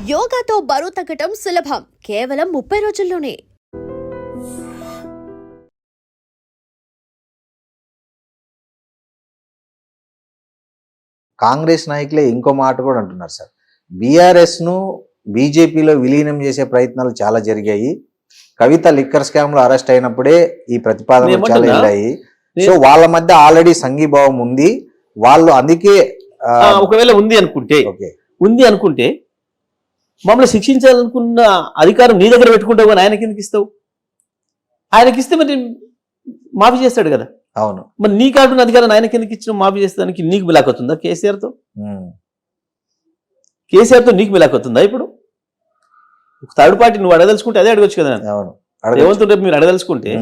యోగాతో బరువు తగ్గటం సులభం కేవలం 30 రోజుల్లోనే. కాంగ్రెస్ నాయకులే ఇంకో మాట కూడా అంటున్నారు సార్. బీఆర్ఎస్ ను బీజేపీలో విలీనం చేసే ప్రయత్నాలు చాలా జరిగాయి. కవిత లిక్కర్ స్కామ్ లో అరెస్ట్ అయినప్పుడే ఈ ప్రతిపాదనలు చాలా వెళ్ళాయి. సో వాళ్ళ మధ్య ఆల్రెడీ సంఘీభావం ఉంది. వాళ్ళు అందుకే ఒకవేళ ఉంది అనుకుంటే మమ్మల్ని శిక్షించాలనుకున్న అధికారం నీ దగ్గర పెట్టుకుంటావు కానీ ఆయనకి ఎందుకు ఇస్తావు? ఆయనకి ఇస్తే మరి మాఫీ చేస్తాడు కదా. అవును, మరి నీ కాకుండా అధికారాన్ని ఆయనకి ఎందుకు ఇచ్చిన? మాఫీ చేస్తానికి నీకు మిలాకొతుందా? కేసీఆర్తో నీకు మిలాకొతుందా? ఇప్పుడు థర్డ్ పార్టీ నువ్వు అడగదలుచుకుంటే అదే అడగచ్చు కదా. రేవంత్ రేపు మీరు అడగదలుచుకుంటే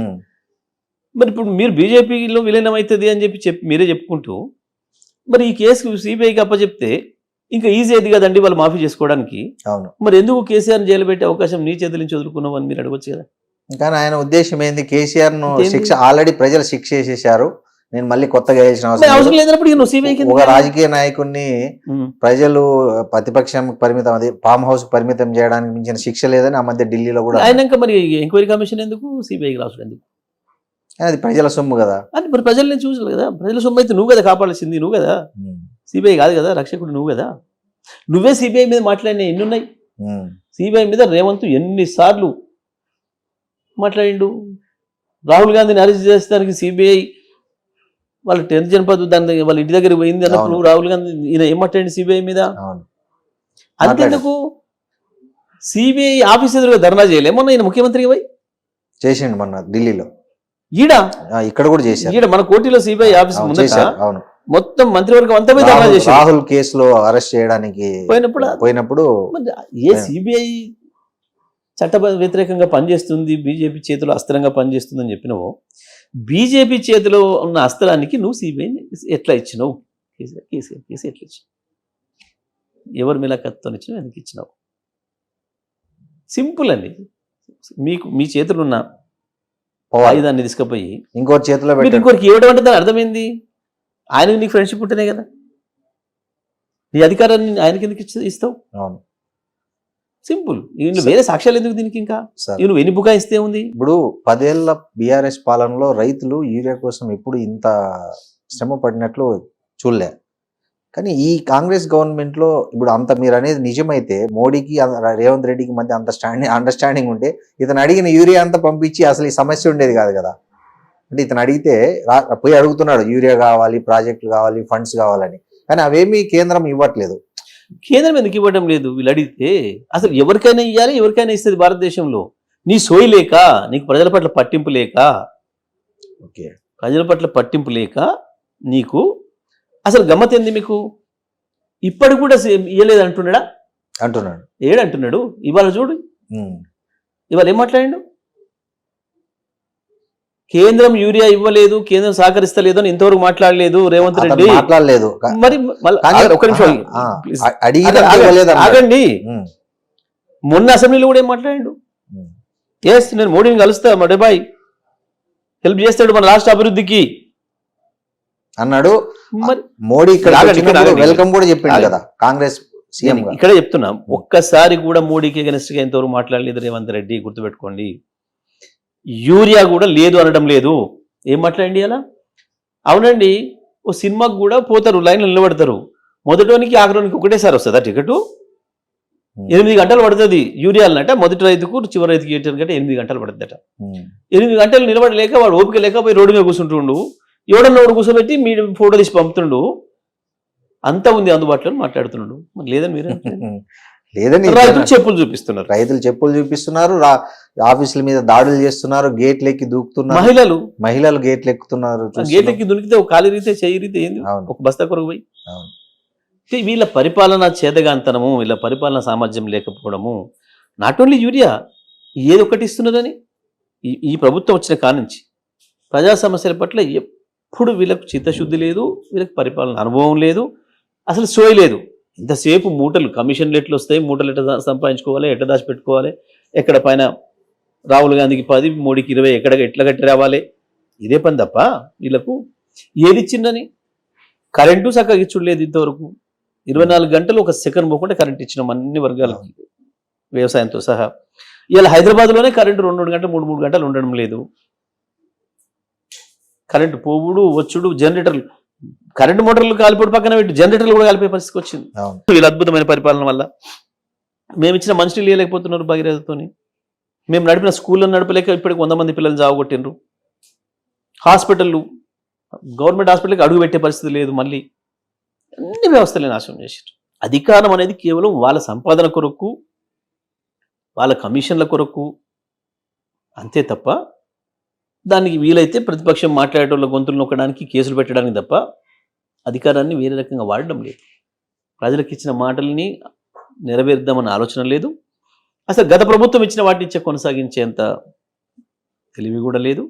మరి ఇప్పుడు మీరు బీజేపీలో విలీనం అవుతుంది అని చెప్పి మీరే చెప్పుకుంటూ మరి ఈ కేసు సిబిఐకి అప్పచెప్తే ఇంకా ఈజీ అయింది కదండి వాళ్ళు మాఫీ చేసుకోవడానికి. అవును, మరి ఎందుకు కేసీఆర్ జైలు పెట్టే అవకాశం నీ చేతుల నుంచి వదులుకున్నావు అని మీరు అడగచ్చు కదా. కానీ ఆయన ఉద్దేశం ఏంది? కేసీఆర్ ను శిక్ష ఆల్రెడీ ప్రజలు శిక్ష చేసేసారు, నేను మళ్ళీ కొత్తగా వేసిన అవసరం లేనప్పుడు నువ్వు సిబిఐకి ఒక రాజకీయ నాయకుడిని ప్రజలు ప్రతిపక్షం పరిమితం, అది ఫామ్ హౌస్ పరిమితం చేయడానికి మించిన శిక్ష లేదని ఆ మధ్య ఢిల్లీలో కూడా అయినాక మరి ఎంక్వైరీ కమిషన్ ఎందుకు? సిబిఐకి రాసుడు ఎందుకు? అది ప్రజల సొమ్ము కదా. అంటే మరి ప్రజల్ని చూసారు కదా. ప్రజల సొమ్ము అయితే నువ్వు కదా కాపాడాల్సింది, నువ్వు కదా. సిబిఐ కాదు కదా రక్షకుడు, నువ్వు కదా. నువ్వే సిబిఐ మీద మాట్లాడిన ఎన్ని ఉన్నాయి? సిబిఐ మీద రేవంత్ ఎన్నిసార్లు మాట్లాడిండు? రాహుల్ గాంధీని అరెస్ట్ చేస్తానికి సిబిఐ వాళ్ళ 10th జనపద దాని వాళ్ళ ఇంటి దగ్గర పోయింది అన్నప్పుడు రాహుల్ గాంధీ ఈయన ఏం మాట్లాడింది సిబిఐ మీద? అంతేందుకు సిబిఐ ఆఫీస్ ఎదురుగా ధర్నా చేయలేమన్నా ఈయన ముఖ్యమంత్రికి పోయి చేసిండు మొన్న ఢిల్లీలో. ఇక్కడ కూడా చేశారు. ఈడ మన కోటిలో సిబిఐ ఆఫీస్ అవును, మొత్తం మంత్రివర్గం అంతా పోయి ధర్నా చేశారు. రాహుల్ కేసులో అరెస్ట్ చేయడానికి పోయినప్పుడు ఏ సిబిఐ చట్ట వ్యతిరేకంగా పనిచేస్తుంది, బీజేపీ చేతిలో అస్త్రంగా పనిచేస్తుంది అని చెప్పినావు. బీజేపీ చేతిలో ఉన్న అస్త్రానికి నువ్వు సిబిఐని ఎట్లా ఇచ్చినావు? కేసు ఎట్లా ఇచ్చినావు? ఎవరు మిలాఖత్తో ఇచ్చినావు? ఎందుకు ఇచ్చినావు? సింపుల్ అండి. మీ చేతులు ఉన్న ఆయుధాన్ని తీసుకుపోయి ఇంకోటి చేతిలో ఇంకోరికి ఇవ్వడం అంటే దాని అర్థమైంది. ఆయనకి నీకు ఫ్రెండ్షిప్ ఉంటేనే కదా. నీ అధికారాన్ని ఆయనకి ఎందుకు ఇస్తావు? అవును, సింపుల్. వేరే సాక్ష్యాలు ఎందుకు దీనికి? ఇంకా నువ్వు ఎన్ని బుకాయిస్తే ఉంది? ఇప్పుడు 10 ఏళ్ల బీఆర్ఎస్ పాలనలో రైతులు యూరియా కోసం ఎప్పుడు ఇంత శ్రమ పడినట్లు చూడలే. కానీ ఈ కాంగ్రెస్ గవర్నమెంట్ లో ఇప్పుడు అంత మీరు అనేది నిజమైతే మోడీకి రేవంత్ రెడ్డికి మధ్య అంత అండర్స్టాండింగ్ ఉంటే ఇతను అడిగిన యూరియా అంతా పంపించి అసలు ఈ సమస్య ఉండేది కాదు కదా. అంటే ఇతను అడిగితే పోయి అడుగుతున్నాడు యూరియా కావాలి, ప్రాజెక్టులు కావాలి, ఫండ్స్ కావాలని. కానీ అవేమీ కేంద్రం ఇవ్వట్లేదు. కేంద్రం ఎందుకు ఇవ్వడం లేదు? వీళ్ళు అడిగితే అసలు ఎవరికైనా ఇవ్వాలి, ఎవరికైనా ఇస్తుంది భారతదేశంలో. నీ సోయి లేక, నీకు ప్రజల పట్ల పట్టింపు లేక, ప్రజల పట్ల పట్టింపు లేక నీకు అసలు గమ్మత్ ఏంది మీకు? ఇప్పటికి కూడా ఇవ్వలేదు అంటున్నాడు. ఏడంటున్నాడు. ఇవాళ చూడు, ఇవాళ ఏం మాట్లాడిండు? కేంద్రం యూరియా ఇవ్వలేదు, కేంద్రం సహకరిస్తలేదు అని ఇంతవరకు మాట్లాడలేదు రేవంత్ రెడ్డి. మాట్లాడలేదు. మరి ఒక నిమిషం ఆగండి. మొన్న అసెంబ్లీలో కూడా ఏం మాట్లాడిండు? ఎస్, నేను మోడీని కలుస్తా, మా డెబాయ్ హెల్ప్ చేస్తాడు మన రాష్ట్ర అభివృద్ధికి అన్నాడు. మరి మోడీ వెల్కమ్ కూడా చెప్పిండు కదా కాంగ్రెస్ సీఎం. ఇక్కడే చెప్తున్నా, ఒక్కసారి కూడా మోడీకి అగెన్స్ట్ గా ఇంతవరకు మాట్లాడలేదు రేవంత్ రెడ్డి. గుర్తుపెట్టుకోండి. యూరియా కూడా లేదు అనడం లేదు. ఏం మాట్లాడండి అలా? అవునండి, ఓ సినిమాకి కూడా పోతారు, లైన్లో నిలబడతారు. మొదటోనికి ఆఖరోనికి ఒకటేసారి వస్తుందా టికెట్? 8 గంటలు పడుతుంది యూరియాలన్నట. మొదటి రైతుకు చివరి రైతుకి కంటే 8 గంటలు పడుతుందట. 8 గంటలు నిలబడలేక వాడు ఓపిక లేక పోయి రోడ్డు మీద కూర్చుంటుండు. ఎవడన్నా ఒకడు కూర్చోబెట్టి మీ ఫోటో తీసి పంపుతుండు. అంతా ఉంది అందుబాటులో మాట్లాడుతున్నాడు. మరి లేదని మీరు లేదని రైతులు చెప్పులు చూపిస్తున్నారు. ఆఫీసుల మీద దాడులు చేస్తున్నారు, గేట్లు ఎక్కి దూకుతున్నారు. మహిళలు గేట్లు ఎక్కుతున్నారు. గేట్లు ఎక్కి దునికితే ఒక కాలి రీతే చెయ్యి రీతే ఏంది? ఒక బస్తా కొరకు పోయి. వీళ్ళ పరిపాలన చేతగాంతనము, వీళ్ళ పరిపాలన సామర్థ్యం లేకపోవడము. నాట్ ఓన్లీ యూరియా, ఏది ఒకటి ఇస్తున్నారని ఈ ప్రభుత్వం వచ్చిన కానుంచి ప్రజా సమస్యల పట్ల ఎప్పుడు వీళ్ళకు చిత్తశుద్ధి లేదు, వీళ్ళకి పరిపాలన అనుభవం లేదు, అసలు సోయి లేదు. ఇంతసేపు మూటలు కమిషన్లు ఎట్లు వస్తాయి, మూటలు ఎట్లా సంపాదించుకోవాలి, ఎట్లా దాచిపెట్టుకోవాలి, ఎక్కడ పైన రాహుల్ గాంధీకి 10, మోడీకి 20 ఎట్లా కట్టి రావాలి, ఇదే పని తప్ప వీళ్ళకు ఏది ఇచ్చిందని. కరెంటు చక్కగా ఇచ్చుడు లేదు ఇంతవరకు. 24 గంటలు ఒక సెకండ్ పోకుండా కరెంట్ ఇచ్చినాం అన్ని వర్గాలకి. వ్యవసాయంతో సహా. ఇలా హైదరాబాద్లోనే కరెంటు 2 గంటలు 3 గంటలు ఉండడం లేదు. కరెంటు పోవుడు వచ్చుడు, జనరేటర్లు, కరెంటు మోటార్లు కాలిపోడు పక్కన పెట్టి జనరేటర్లు కూడా కాలిపోయే పరిస్థితికి వచ్చింది వీళ్ళ అద్భుతమైన పరిపాలన వల్ల. మేము ఇచ్చిన మంచినీళ్ళు ఇవ్వలేకపోతున్నారు భగీరథతోని. మేము నడిపిన స్కూళ్ళను నడపలేక ఇప్పటికి 100 మంది పిల్లలు జావగొట్టిండ్రు. హాస్పిటళ్ళు, గవర్నమెంట్ హాస్పిటల్కి అడుగు పెట్టే పరిస్థితి లేదు. మళ్ళీ అన్ని వ్యవస్థలే నాశనం చేశారు. అధికారం అనేది కేవలం వాళ్ళ సంపాదన కొరకు, వాళ్ళ కమిషన్ల కొరకు అంతే తప్ప, దానికి వీలైతే ప్రతిపక్షం మాట్లాడేటోళ్ళ గొంతులు నొక్కడానికి, కేసులు పెట్టడానికి తప్ప అధికారాన్ని వేరే రకంగా వాడడం లేదు. ప్రజలకు ఇచ్చిన మాటల్ని నెరవేర్దామన్న ఆలోచన లేదు. అసలు గత ప్రభుత్వం ఇచ్చిన వాటిని కొనసాగించేంత తెలివి కూడా లేదు.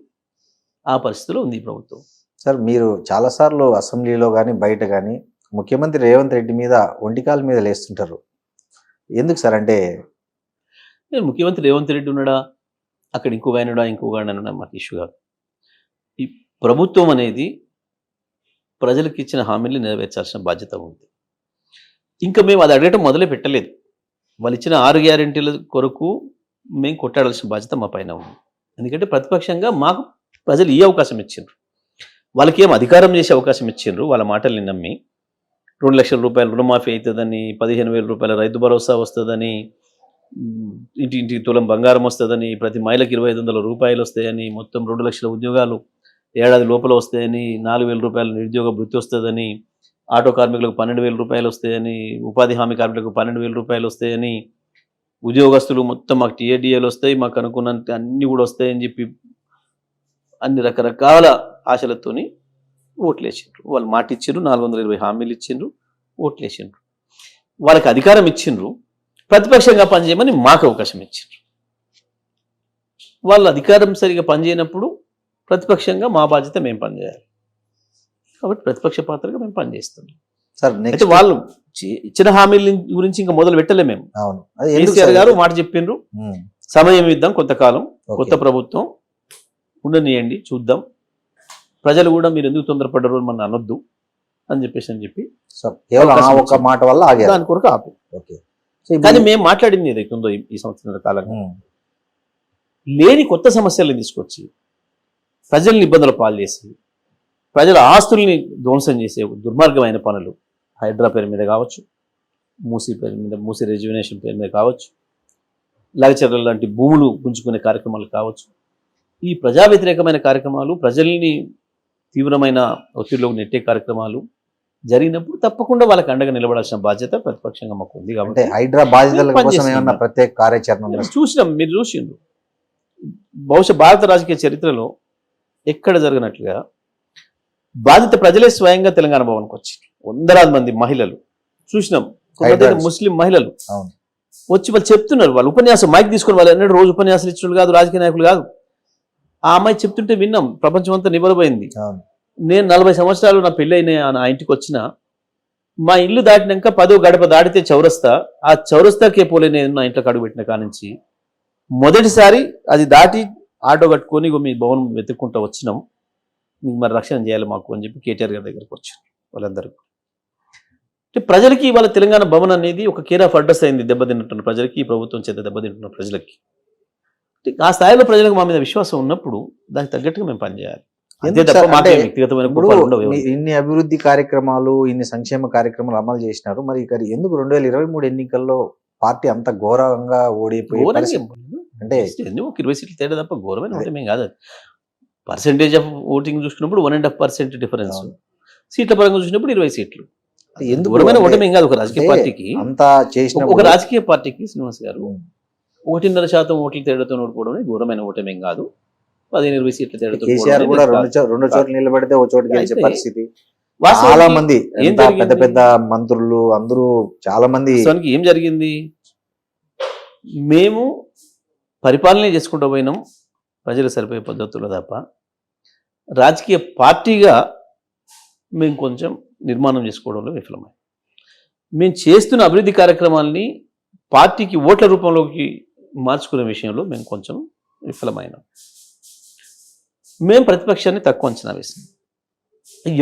ఆ పరిస్థితిలో ఉంది ఈ ప్రభుత్వం. సార్, మీరు చాలాసార్లు అసెంబ్లీలో కానీ బయట కానీ ముఖ్యమంత్రి రేవంత్ రెడ్డి మీద ఒంటికాల మీద లేస్తుంటారు. ఎందుకు సార్? అంటే నేను ముఖ్యమంత్రి రేవంత్ రెడ్డి ఉన్నాడా, అక్కడ ఇంకొక ఆయనడా మాకు ఇష్యూ కాదు. ఈ ప్రభుత్వం అనేది ప్రజలకు ఇచ్చిన హామీలు నెరవేర్చాల్సిన బాధ్యత ఉంది. ఇంకా మేము అది అడగటం మొదలే పెట్టలేదు. వాళ్ళు ఇచ్చిన 6 గ్యారెంటీల కొరకు మేము కొట్టాడాల్సిన బాధ్యత మా పైన ఉంది. ఎందుకంటే ప్రతిపక్షంగా మాకు ప్రజలు ఈ అవకాశం ఇచ్చిండ్రు, వాళ్ళకి ఏం అధికారం చేసే అవకాశం ఇచ్చిండ్రు. వాళ్ళ మాటల్ని నమ్మి 2 లక్షల రూపాయలు రుణమాఫీ అవుతుందని, 15,000 రూపాయల రైతు భరోసా వస్తుందని, ఇంటింటికి తులం బంగారం వస్తుందని, ప్రతి మహిళకి 2,500 రూపాయలు వస్తాయని, మొత్తం 2 లక్షల ఉద్యోగాలు ఏడాది లోపల వస్తాయని, 4,000 రూపాయల నిరుద్యోగ భృతి వస్తుందని, ఆటో కార్మికులకు 12,000 రూపాయలు వస్తాయని, ఉపాధి హామీ కార్మికులకు 12,000 రూపాయలు వస్తాయని, ఉద్యోగస్తులు మొత్తం మాకు టీఏడిఏలు వస్తాయి, మాకు అనుకున్నంత అన్నీ కూడా వస్తాయని చెప్పి అన్ని రకరకాల ఆశలతోని ఓట్లేసిండ్రు. వాళ్ళు మాట ఇచ్చిండ్రు, 420 హామీలు ఇచ్చిండ్రు, ఓట్లేసిండ్రు. వాళ్ళకి అధికారం ఇచ్చిండ్రు, ప్రతిపక్షంగా పనిచేయమని మాకు అవకాశం ఇచ్చిండ్రు. వాళ్ళు అధికారం సరిగా పనిచేయనప్పుడు ప్రతిపక్షంగా మా బాధ్యత మేము పనిచేయాలి. కాబట్టి ప్రతిపక్ష పాత్రగా మేము పనిచేస్తున్నాం సార్. అయితే వాళ్ళు ఇచ్చిన హామీల గురించి ఇంకా మొదలు పెట్టలే మేము. కేసీఆర్ గారు మాట చెప్పిండ్రు, సమయం ఇద్దాం, కొంతకాలం కొత్త ప్రభుత్వం ఉండనియండి, చూద్దాం, ప్రజలు కూడా మీరు ఎందుకు తొందరపడ్డారు మన అనొద్దు అని చెప్పి మాట వల్ల దాని కొరకు ఆపి. కానీ మేము మాట్లాడింది ఏదైతుందో ఈ సంవత్సరాల కాలంగా లేని కొత్త సమస్యలను తీసుకొచ్చి ప్రజల్ని ఇబ్బందుల పాలు చేసి, ప్రజల ఆస్తుల్ని ధ్వంసం చేసే దుర్మార్గమైన పనులు హైడ్రా పేరు మీద కావచ్చు, మూసీ పేరు మీద, మూసీ రెజ్యునేషన్ పేరు మీద కావచ్చు, లగచర్ల లాంటి భూములు గుంజుకునే కార్యక్రమాలు కావచ్చు, ఈ ప్రజా వ్యతిరేకమైన కార్యక్రమాలు, ప్రజల్ని తీవ్రమైన ఒత్తిడిలోకి నెట్టే కార్యక్రమాలు జరిగినప్పుడు తప్పకుండా వాళ్ళకి అండగా నిలబడాల్సిన బాధ్యత ప్రతిపక్షంగా మాకు ఉంది. కాబట్టి హైడ్రా బాధ్యతల కోసం ఏమన్నా ప్రత్యేక కార్యాచరణ చూసినాం, మీరు చూసిండ్రు. బహుశా భారత రాజకీయ చరిత్రలో ఎక్కడ జరిగినట్లుగా బాధిత ప్రజలే స్వయంగా తెలంగాణ భవన్కి వచ్చి 100,000 మంది మహిళలు చూసినాం, ముస్లిం మహిళలు వచ్చి వాళ్ళు చెప్తున్నారు. వాళ్ళు ఉపన్యాసం మైక్ తీసుకుని, వాళ్ళు అన్నట్టు రోజు ఉపన్యాసాలు ఇచ్చిన కాదు, రాజకీయ నాయకులు కాదు. ఆ అమ్మాయి చెప్తుంటే విన్నాం, ప్రపంచం అంతా నిబరపోయింది. నేను 40 సంవత్సరాలు నా పెళ్ళైన ఆ ఇంటికి వచ్చిన, మా ఇల్లు దాటినాక 10వ గడప దాటితే చౌరస్తా, ఆ చౌరస్తాకే పోలే నేను నా ఇంట్లో అడుగు పెట్టిన కానించి మొదటిసారి అది దాటి ఆటో కట్టుకొని మీ భవనం వెతుక్కుంటూ వచ్చినాం, మీకు మరి రక్షణ చేయాలి మాకు అని చెప్పి కేటీఆర్ గారి దగ్గరకు వచ్చారు వాళ్ళందరూ. అంటే ప్రజలకి వాళ్ళ తెలంగాణ భవన్ అనేది ఒక కేర్ ఆఫ్ అడ్రస్ అయింది దెబ్బతింటున్న ప్రజలకి, ఈ ప్రభుత్వం చేత దెబ్బతింటున్న ప్రజలకి. ఆ స్థాయిలో ప్రజలకు మా మీద విశ్వాసం ఉన్నప్పుడు దానికి తగ్గట్టుగా మేము పనిచేయాలి. ఇన్ని అభివృద్ధి కార్యక్రమాలు, ఇన్ని సంక్షేమ కార్యక్రమాలు అమలు చేసినారు, మరి ఎందుకు 2023 ఎన్నికల్లో పార్టీ అంత ఘోరంగా ఓడిపోయి, అంటే ఎందుకు 20 సీట్లు తేడా తప్ప ఘోరమైన ఓటమి కాదు. పర్సెంటేజ్ ఆఫ్ ఓటింగ్ చూసుకున్నప్పుడు 1.5% డిఫరెన్స్, సీట్ల పరంగా చూసినప్పుడు 20 సీట్లు. ఎందుకు ఘోరమైన ఓటమి కాదు ఒక రాజకీయ పార్టీకి. అంతా చేసిన ఒక రాజకీయ పార్టీకి శ్రీనివాస్ గారు 1.5% ఓట్ల తేడాతో ఓడిపోవడం ఘోరమైన ఓటమి కాదు. 15-20 సీట్ల తేడాతో కేసీఆర్ కూడా రెండు చోట్ల నిలబడితే ఒక చోటు గెలిచే పరిస్థితి. చాలా మంది పెద్ద పెద్ద మంత్రులు అందరూ చాలా మంది. ఏం జరిగింది? మేము పరిపాలన చేసుకుంటూ పోయినాం ప్రజలు సరిపోయే పద్ధతుల్లో తప్ప, రాజకీయ పార్టీగా మేము కొంచెం నిర్మాణం చేసుకోవడంలో విఫలమై, మేము చేస్తున్న అభివృద్ధి కార్యక్రమాల్ని పార్టీకి ఓట్ల రూపంలోకి మార్చుకునే విషయంలో మేము కొంచెం విఫలమైనాం. మేము ప్రతిపక్షాన్ని తక్కువ అంచనా వేసాం.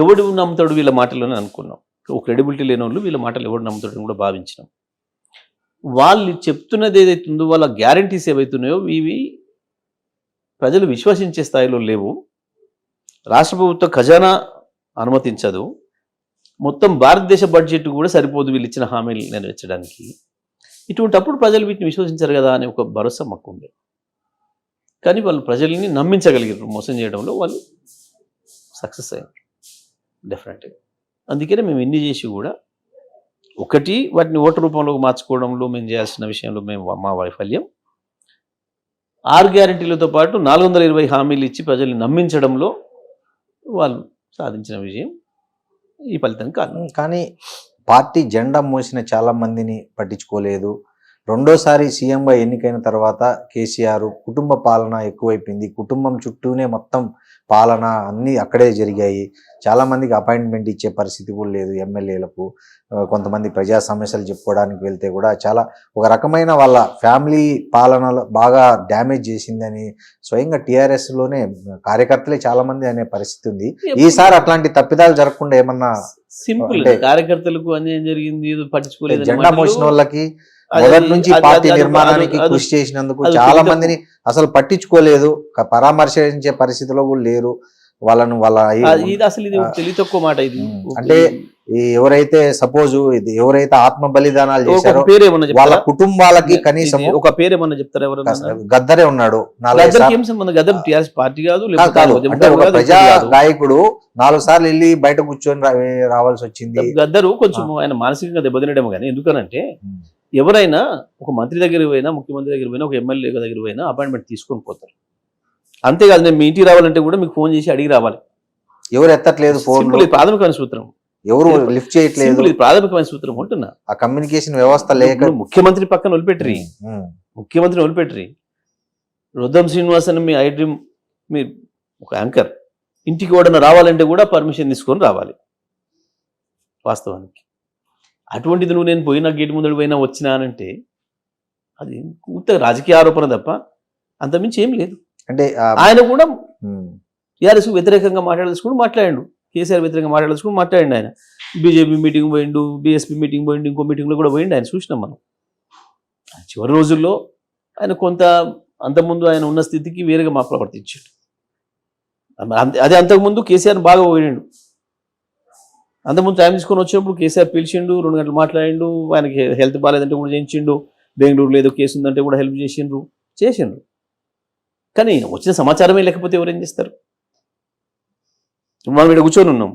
ఎవడు నమ్ముతాడు వీళ్ళ మాటలోనే అనుకున్నాం. ఒక క్రెడిబిలిటీ లేని వాళ్ళు వీళ్ళ మాటలు ఎవడు నమ్ముతాడని కూడా భావించినాం. వాళ్ళు చెప్తున్నది ఏదైతుందో వాళ్ళ గ్యారంటీస్ ఏవైతున్నాయో ఇవి ప్రజలు విశ్వసించే స్థాయిలో లేవు. రాష్ట్ర ప్రభుత్వ ఖజానా అనుమతించదు. మొత్తం భారతదేశ బడ్జెట్ కూడా సరిపోదు వీళ్ళు ఇచ్చిన హామీలు నెరవేర్చడానికి. ఇటువంటప్పుడు ప్రజలు వీటిని విశ్వసించారు కదా అనే ఒక భరోసా మాకు ఉంది. కానీ వాళ్ళు ప్రజల్ని నమ్మించగలిగారు. మోసం చేయడంలో వాళ్ళు సక్సెస్ అయ్యారు డెఫినెట్గా. అందుకనే మేము ఎన్ని చేసి కూడా ఒకటి వాటిని ఓటు రూపంలోకి మార్చుకోవడంలో మేము చేయాల్సిన విషయంలో మా వైఫల్యం. 6 గ్యారెంటీలతో పాటు 420 హామీలు ఇచ్చి ప్రజల్ని నమ్మించడంలో వాళ్ళు సాధించిన విజయం ఈ ఫలితం కాదు. కానీ పార్టీ జెండా మోసిన చాలా మందిని పట్టించుకోలేదు. రెండోసారి సీఎంగా ఎన్నికైన తర్వాత కేసీఆర్ కుటుంబ పాలన ఎక్కువైపోయింది. కుటుంబం చుట్టూనే మొత్తం పాలన అన్నీ అక్కడే జరిగాయి. చాలామందికి అపాయింట్మెంట్ ఇచ్చే పరిస్థితి కూడా లేదు ఎమ్మెల్యేలకు. కొంతమంది ప్రజా సమస్యలు చెప్పుకోవడానికి వెళ్తే కూడా చాలా ఒక రకమైన వాళ్ళ ఫ్యామిలీ పాలనలో బాగా డ్యామేజ్ చేసిందని స్వయంగా టీఆర్ఎస్లోనే కార్యకర్తలే చాలామంది అనే పరిస్థితి ఉంది. ఈసారి అట్లాంటి తప్పిదాలు జరగకుండా ఏమన్నా సింపుల్ కార్యకర్తలకు అన్యాయం జరిగింది పట్టించుకోలేదు. జెండా మోసిన వాళ్ళకి మొదటి నుంచి పార్టీ నిర్మాణానికి కృషి చేసినందుకు చాలా మందిని అసలు పట్టించుకోలేదు, పరామర్శించే పరిస్థితిలో కూడా లేరు. వాళ్ళను అసలు ఇది తెలివి తక్కువ మాట. ఇది అంటే ఎవరైతే సపోజ్ ఎవరైతే ఆత్మ బలిదానాలు చేశారో వాళ్ళ కుటుంబాలకి కనీసం ఒక పేరేమన్నా చెప్తారా? ఎవరైనా గద్దరే ఉన్నాడు. గద్దర్ టీఆర్ఎస్ పార్టీ కాదు, అంటే ఒక ప్రజా గాయకుడు 4 సార్లు వెళ్ళి బయట కూర్చొని రావాల్సి వచ్చింది. గద్దరు కొంచెం ఆయన మానసికంగా దెబ్బతినడేమో కానీ, ఎందుకనంటే ఎవరైనా ఒక మంత్రి దగ్గరికి పోయినా, ముఖ్యమంత్రి దగ్గర పోయినా, ఒక ఎమ్మెల్యే దగ్గర పోయినా అపాయింట్మెంట్ తీసుకొని పోతారు. అంతేకాదు నేను మీ ఇంటికి రావాలంటే కూడా మీకు ఫోన్ చేసి అడిగి రావాలి. ఎవరు ఎత్తట్లేదు ఫోన్, ప్రాథమికమైన సూత్రం. ఎవరు లిఫ్ట్ చేయట్లేదు, ప్రాథమికమైన సూత్రం ఉంటున్నా. ఆ కమ్యూనికేషన్ వ్యవస్థ లేక ముఖ్యమంత్రి పక్కన వదిలిపెట్టరి, ముఖ్యమంత్రిని వదిలిపెట్టరి. రొద్దం శ్రీనివాస్ అని మీ ఐ డ్రీమ్ మీరు ఒక యాంకర్ ఇంటికి కూడా రావాలంటే కూడా పర్మిషన్ తీసుకొని రావాలి వాస్తవానికి. అటువంటిది నువ్వు నేను పోయినా గేట్ ముందడు పోయినా వచ్చినానంటే అది పూర్తిగా రాజకీయ ఆరోపణ తప్ప అంతమించి ఏం లేదు. అంటే ఆయన కూడా టీఆర్ఎస్ వ్యతిరేకంగా మాట్లాడదలుచుకుని మాట్లాడాడు, కేసీఆర్ వ్యతిరేకంగా మాట్లాడదలుచుకుని మాట్లాడండి. ఆయన బీజేపీ మీటింగ్ పోయిండు, బీఎస్పీ మీటింగ్ పోయిండు, ఇంకో మీటింగ్లో కూడా పోయిండు. ఆయన చూసినాం మనం. చివరి రోజుల్లో ఆయన కొంత అంతకుముందు ఆయన ఉన్న స్థితికి వేరుగా మా ప్రవర్తించాడు. అదే అంతకుముందు కేసీఆర్ బాగా పోయిండు. అంతకుముందు టైం తీసుకొని వచ్చినప్పుడు కేసీఆర్ పిలిచిండు, 2 గంటలు మాట్లాడిండు. ఆయనకి హెల్త్ బాగాలేదంటే కూడా చేయించిండు, బెంగళూరులో ఏదో కేసు ఉందంటే కూడా హెల్ప్ చేసిండ్రు. కానీ వచ్చిన సమాచారమే లేకపోతే ఎవరేం చేస్తారు? మనం ఇక్కడ కూర్చొని ఉన్నాం,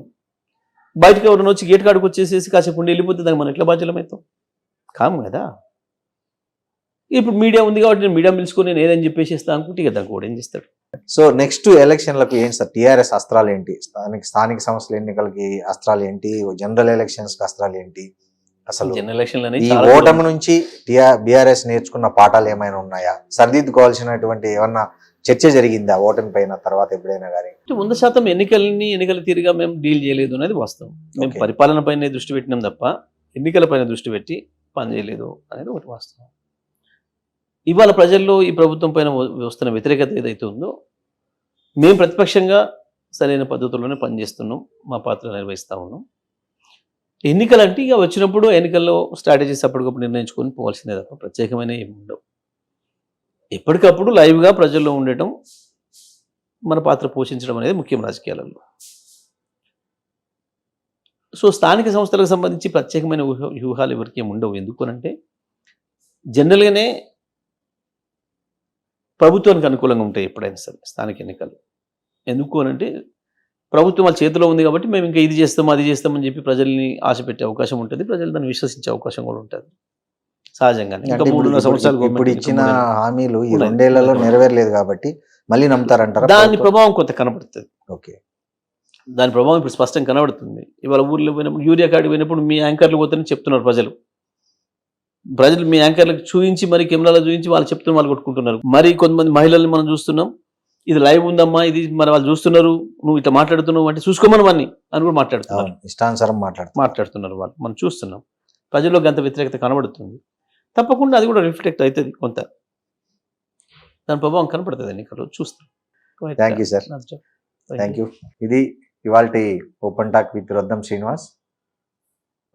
బయటకు ఎవరైనా వచ్చి గేట్ కాడికి వచ్చేసేసి కాసేపు ఉండి వెళ్ళిపోతే దానికి మనం ఎట్లా బాధ్యులమవుతాం? కాము కదా. ఇప్పుడు మీడియా ఉంది కాబట్టి నేను మీడియా పిలుచుకొని నేను ఏదని చెప్పేసేస్తా అనుకుంటే కదా కూడా ఏం చేస్తాడు? సో నెక్స్ట్ ఎలక్షన్లకు ఏంటి సార్ టీఆర్ఎస్ అస్త్రాలు ఏంటి? స్థానిక సంస్థల ఎన్నికలకి అస్త్రాలు ఏంటి? జనరల్ ఎలక్షన్స్ కి అస్త్రాలు ఏంటి? అసలు ఈ ఓటమి నుంచి బీఆర్ఎస్ నేర్చుకున్న పాఠాలు ఏమైనా ఉన్నాయా? సరిదిద్దుకోవాల్సినటువంటి ఏమన్నా చర్చ జరిగిందా ఓటమి పైన తర్వాత ఎప్పుడైనా కానీ? 100% ఎన్నికల తీరుగా మేము డీల్ చేయలేదు అనేది వాస్తవం. మేము పరిపాలన పైన దృష్టి పెట్టినాం తప్ప ఎన్నికల పైన దృష్టి పెట్టి పని చేయలేదు అనేది ఒకటి వాస్తవం. ఇవాళ ప్రజల్లో ఈ ప్రభుత్వం పైన వస్తున్న వ్యతిరేకత ఏదైతే ఉందో మేము ప్రతిపక్షంగా సరైన పద్ధతుల్లోనే పనిచేస్తున్నాం, మా పాత్ర నిర్వహిస్తూ ఉన్నాం. ఎన్నికలంటే ఇక వచ్చినప్పుడు ఎన్నికల్లో స్ట్రాటజీస్ అప్పటికప్పుడు నిర్ణయించుకొని పోవాల్సిందే తప్ప ప్రత్యేకమైన ఏమి ఉండవు. ఎప్పటికప్పుడు లైవ్గా ప్రజల్లో ఉండటం, మన పాత్ర పోషించడం అనేది ముఖ్యం రాజకీయాలలో. సో స్థానిక సంస్థలకు సంబంధించి ప్రత్యేకమైన వ్యూహాలు ఎవరికి ఏమి ఉండవు. ఎందుకనంటే జనరల్గానే ప్రభుత్వానికి అనుకూలంగా ఉంటాయి ఎప్పుడైనా సరే స్థానిక ఎన్నికలు. ఎందుకు అనంటే ప్రభుత్వం వాళ్ళ చేతిలో ఉంది కాబట్టి మేము ఇంకా ఇది చేస్తాం అది చేస్తామని చెప్పి ప్రజల్ని ఆశ పెట్టే అవకాశం ఉంటుంది, ప్రజలు దాన్ని విశ్వసించే అవకాశం కూడా ఉంటుంది సహజంగానే. ఇంకా 3 సంవత్సరాలు ఇప్పుడు ఇచ్చిన హామీలు ఈ 2 ఏళ్లలో నెరవేరలేదు కాబట్టి మళ్ళీ నమ్ముతారంటారా? దాని ప్రభావం కొంత కనబడుతుంది. ఓకే, దాని ప్రభావం ఇప్పుడు స్పష్టంగా కనబడుతుంది. ఇవాళ ఊర్లో పోయినప్పుడు యూరియా కార్డు పోయినప్పుడు మీ యాంకర్లు పోతారని చెప్తున్నారు ప్రజలు మీ యాంకర్లకు చూపించి మరి కెమెరాలో చూపించి వాళ్ళు చెప్తున్న వాళ్ళు కొట్టుకుంటున్నారు. మరి కొంతమంది మహిళల్ని మనం చూస్తున్నాం, ఇది లైవ్ ఉందమ్మా, ఇది మరి వాళ్ళు చూస్తున్నారు, నువ్వు ఇట్లా మాట్లాడుతున్నావు అంటే చూసుకోమని వాడిని అని కూడా మాట్లాడుతున్నారు. ఇష్టానుసారం మాట్లాడుతున్నారు వాళ్ళు, మనం చూస్తున్నాం. ప్రజల్లో గంత వ్యతిరేకత కనబడుతుంది. తప్పకుండా అది కూడా రిఫ్లెక్ట్ అవుతుంది, కొంత దాని ప్రభావం కనపడుతుంది ఎన్నికల్లో చూస్తాం. Thank you sir, thank you. ఇది ఇవాల్టి open talk with Roddam Srinivas.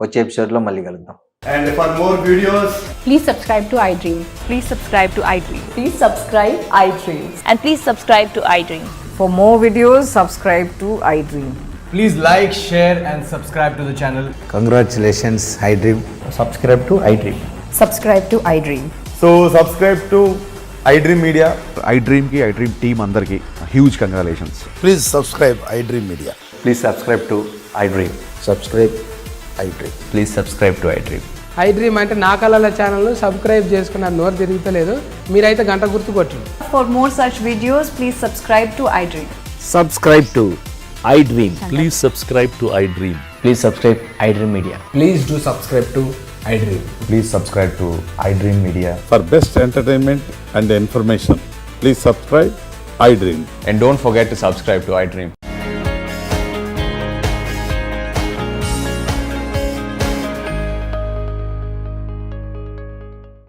వచ్చే ఎపిసోడ్లో మళ్ళీ కలుద్దాం. And for more videos, Please subscribe to iDream. Please subscribe to iDream. Please subscribe iDream. And please subscribe to iDream. For more videos, subscribe to iDream. please like, share, and subscribe to the channel. Congratulations, iDream. Subscribe to iDream. Subscribe to iDream. So subscribe to iDream Media. iDream ki iDream team అందరికి huge congratulations. Please subscribe iDream Media. Please subscribe to iDream. Subscribe iDream. Please subscribe to iDream. iDream అంటే నా కళల ఛానల్ను subscribe చేసుకున్న నోరు తిరుగుతలేదు, మీరైతే గంట గుర్తు కొట్టండి. For more such videos, please subscribe to iDream. Subscribe to iDream. Please subscribe to iDream. Please subscribe iDream Media. Please do subscribe to iDream. Please subscribe to iDream Media. For best entertainment and information, please subscribe iDream. And don't forget to subscribe to iDream.